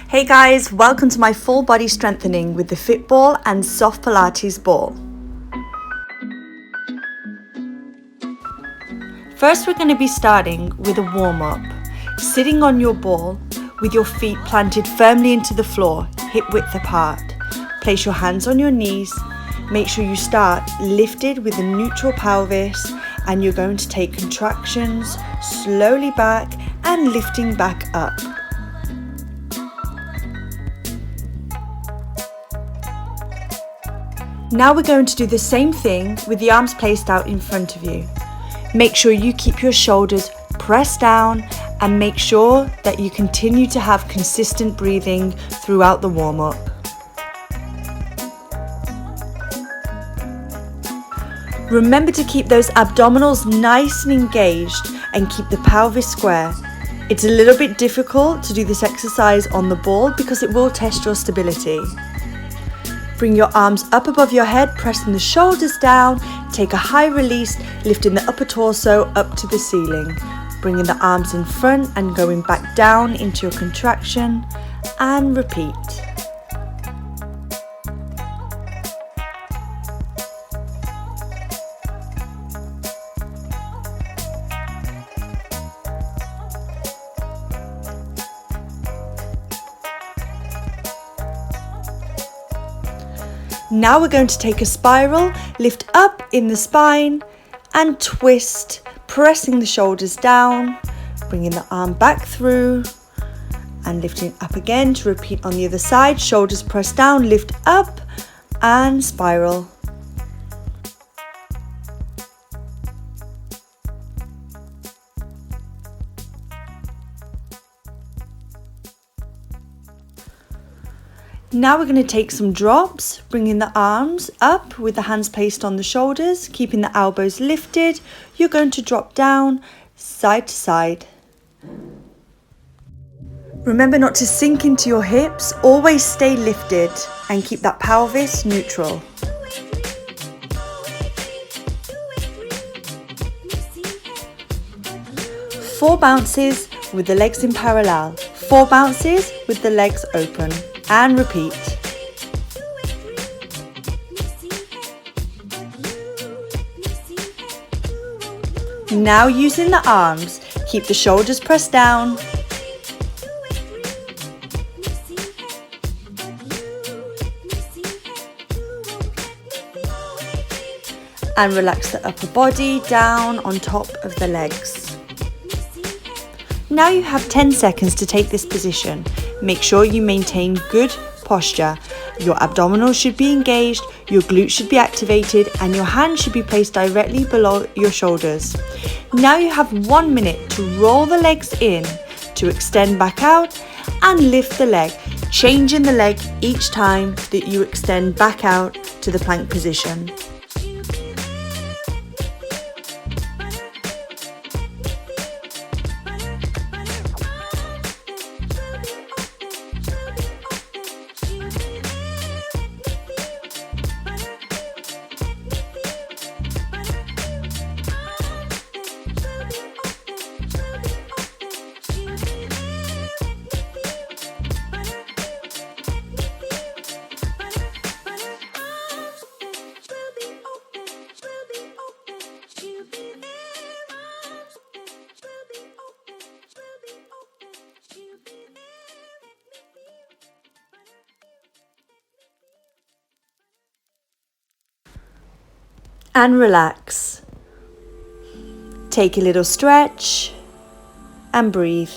Hey guys, welcome to my full body strengthening with the Fitball and soft Pilates ball. First we're going to be starting with a warm-up. Sitting on your ball with your feet planted firmly into the floor, hip width apart. Place your hands on your knees. Make sure you start lifted with a neutral pelvis, and you're going to take contractions slowly back and lifting back up. Now we're going to do the same thing with the arms placed out in front of you. Make sure you keep your shoulders pressed down and make sure that you continue to have consistent breathing throughout the warm-up. Remember to keep those abdominals nice and engaged and keep the pelvis square. It's a little bit difficult to do this exercise on the ball because it will test your stability. Bring your arms up above your head, pressing the shoulders down. Take a high release, lifting the upper torso up to the ceiling. Bringing the arms in front and going back down into your contraction, and repeat. Now we're going to take a spiral, lift up in the spine and twist, pressing the shoulders down, bringing the arm back through and lifting up again to repeat on the other side. Shoulders press down, lift up and spiral. Now we're going to take some drops, bringing the arms up with the hands placed on the shoulders, keeping the elbows lifted. You're going to drop down side to side. Remember not to sink into your hips, always stay lifted and keep that pelvis neutral. 4 bounces with the legs in parallel, 4 bounces with the legs open. And repeat. Now using the arms, keep the shoulders pressed down. And relax the upper body down on top of the legs. Now you have 10 seconds to take this position. Make sure you maintain good posture. Your abdominals should be engaged, your glutes should be activated, and your hands should be placed directly below your shoulders. Now you have 1 minute to roll the legs in, to extend back out and lift the leg, changing the leg each time that you extend back out to the plank position. And relax. Take a little stretch and breathe.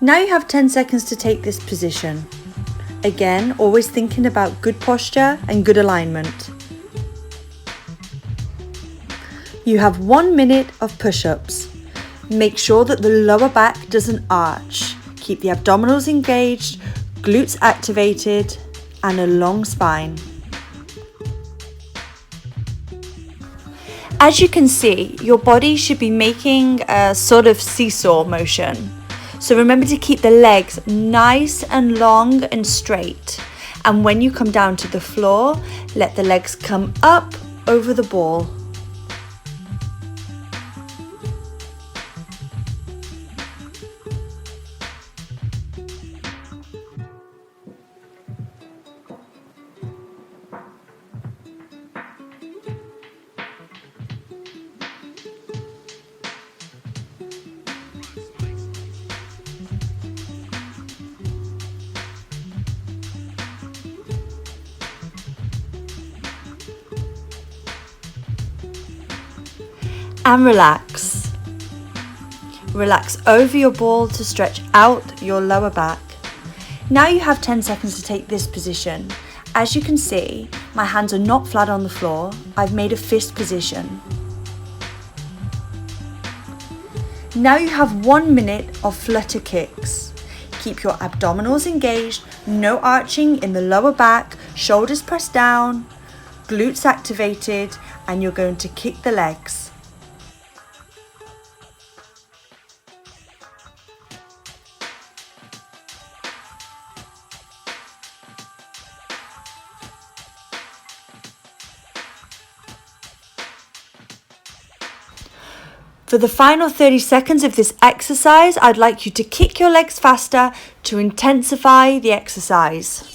Now you have 10 seconds to take this position. Again, always thinking about good posture and good alignment. You have 1 minute of push-ups. Make sure that the lower back doesn't arch. Keep the abdominals engaged, glutes activated, and a long spine. As you can see, your body should be making a sort of seesaw motion. So remember to keep the legs nice and long and straight. And when you come down to the floor, let the legs come up over the ball. and relax. Relax over your ball to stretch out your lower back. Now you have 10 seconds to take this position. As you can see, my hands are not flat on the floor. I've made a fist position. Now you have 1 minute of flutter kicks. Keep your abdominals engaged, no arching in the lower back, shoulders pressed down, glutes activated, and you're going to kick the legs. For the final 30 seconds of this exercise, I'd like you to kick your legs faster to intensify the exercise.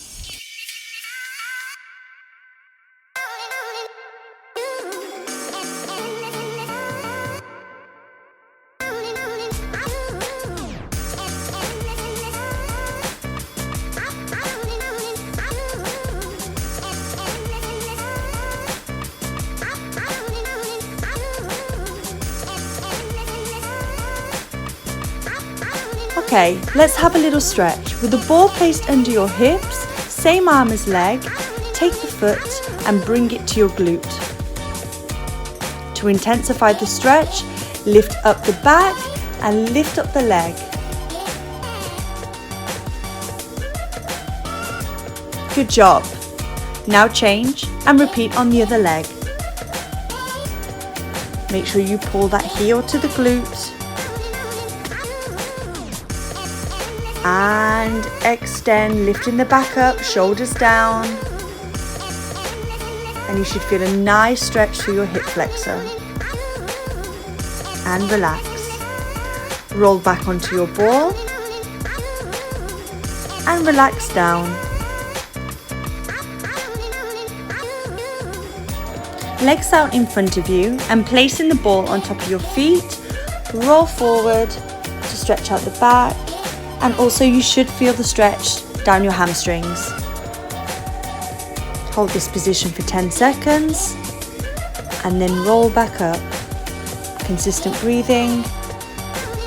Okay, let's have a little stretch. With the ball placed under your hips, same arm as leg, take the foot and bring it to your glute. To intensify the stretch, lift up the back and lift up the leg. Good job. Now change and repeat on the other leg. Make sure you pull that heel to the glute. And extend, lifting the back up, shoulders down. And you should feel a nice stretch through your hip flexor. And relax. Roll back onto your ball. And relax down. Legs out in front of you and placing the ball on top of your feet. Roll forward to stretch out the back. And also you should feel the stretch down your hamstrings. Hold this position for 10 seconds and then roll back up. Consistent breathing.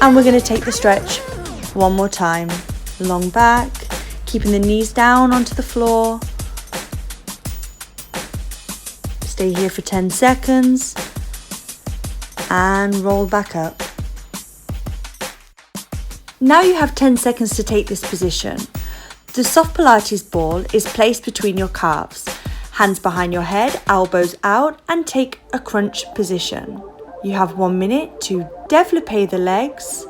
And we're going to take the stretch one more time. Long back, keeping the knees down onto the floor. Stay here for 10 seconds and roll back up. Now you have 10 seconds to take this position. The soft Pilates ball is placed between your calves, hands behind your head, elbows out, and take a crunch position. You have 1 minute to développer the legs.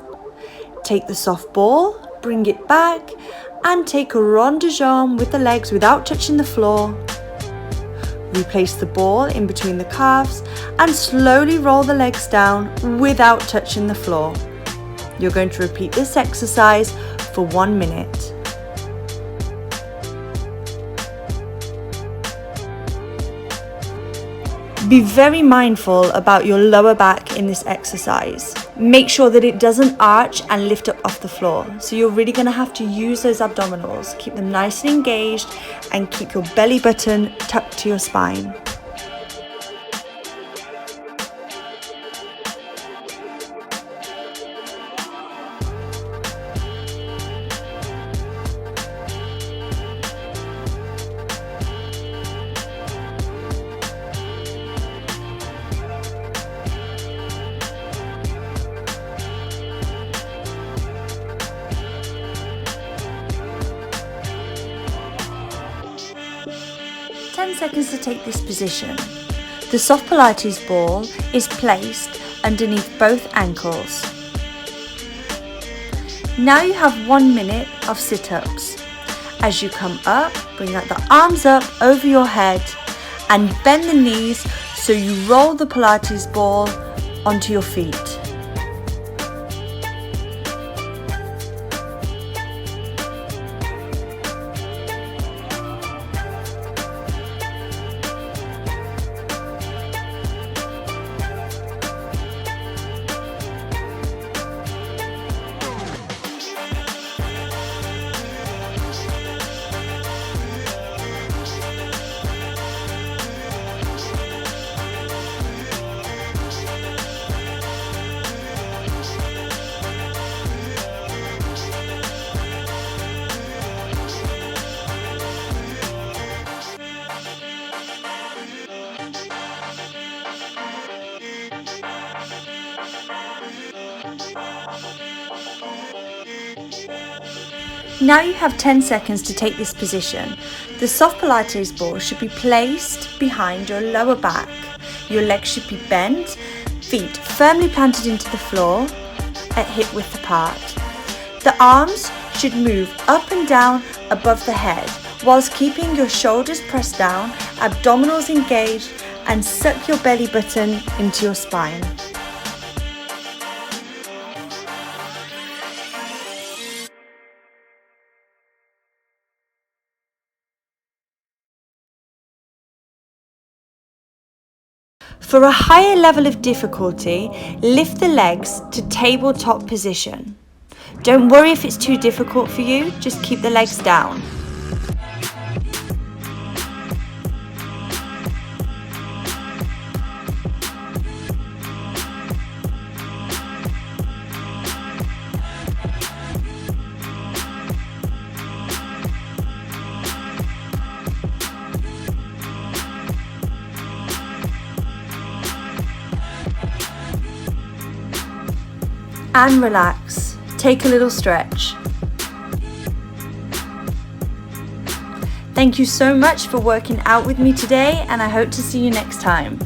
Take the soft ball, bring it back, and take a rond de jambe with the legs without touching the floor. Replace the ball in between the calves and slowly roll the legs down without touching the floor. You're going to repeat this exercise for 1 minute. Be very mindful about your lower back in this exercise. Make sure that it doesn't arch and lift up off the floor. So you're really going to have to use those abdominals. Keep them nice and engaged and keep your belly button tucked to your spine. Seconds to take this position. The soft Pilates ball is placed underneath both ankles. Now you have 1 minute of sit-ups. As you come up, bring out the arms up over your head and bend the knees so you roll the Pilates ball onto your feet. Now you have 10 seconds to take this position. The soft Pilates ball should be placed behind your lower back. Your legs should be bent, feet firmly planted into the floor at hip width apart. The arms should move up and down above the head whilst keeping your shoulders pressed down, abdominals engaged, and suck your belly button into your spine. For a higher level of difficulty, lift the legs to tabletop position. Don't worry if it's too difficult for you, just keep the legs down. And relax. Take a little stretch. Thank you so much for working out with me today, and I hope to see you next time.